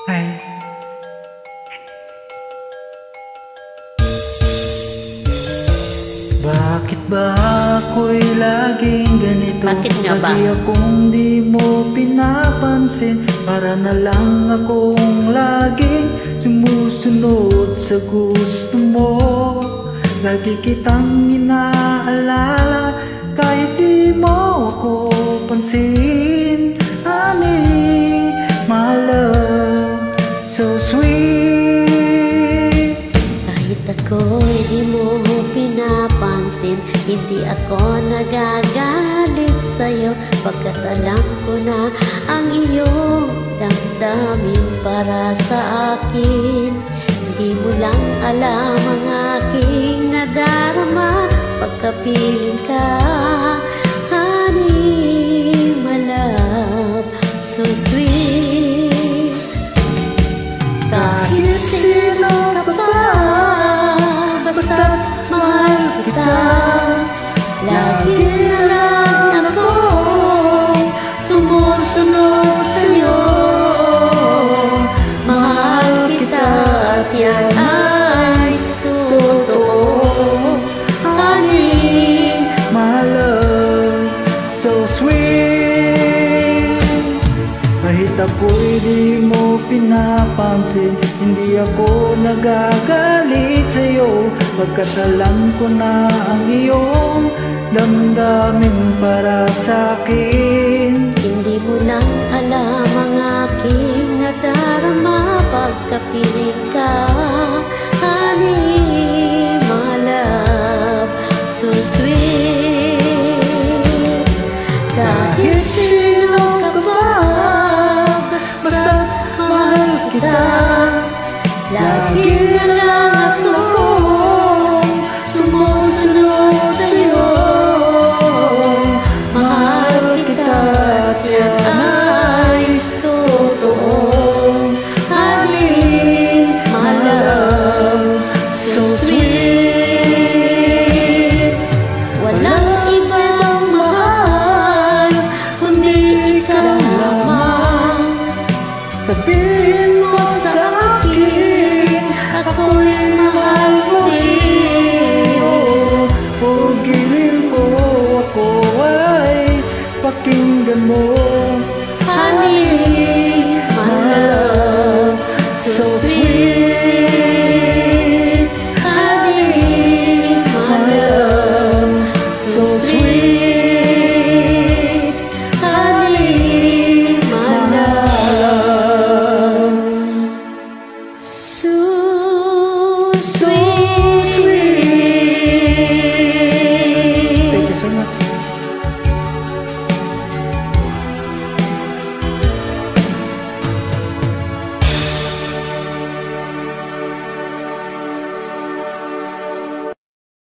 Ay, bakit ba ako'y laging ganito? Bakit nga ba? Lagi akong di mo pinapansin. Para na lang akong laging sumusunod sa gusto mo. Lagi kitang inaalala kahit di mo ako pansin. Honey, my love, so sweet. Kahit ako'y di mo pinapansin, hindi ako nagagalit sa'yo, pagkat alam ko na ang iyong damdamin para sa akin. Hindi mo lang alam ang aking nadarama pagkapiling ka. Honey, my love, so sweet. Kahit sino ka pa, basta't mahal kita. Lagi na lang akong sumusunod sa'yo. Mahal kita at yan ay totoo. Honey, My love, so sweet. Kahit ako'y di mo pinapansin, hindi ako nagagalit sa'yo, pagkat alam ko na ang iyong damdamin para sa'kin. hindi mo lang alam ang aking nadarama pagkapiling ka. Honey, my love, so sweet. Kahit sino ka pa, basta't mahal kita. Lagi na lang akong sumusunod sa'yo. Mahal kita at yan ay totoo. Honey, my love, so sweet. Walang ibang mahal kundi ikaw lamang. Sabihin mo sa akin, Ako'y mahal mo rin. pugilin ko, ako ay pakinggan mo. Honey, my love, so sweet. Honey, my love, so sweet. Honey, my love, so sweet.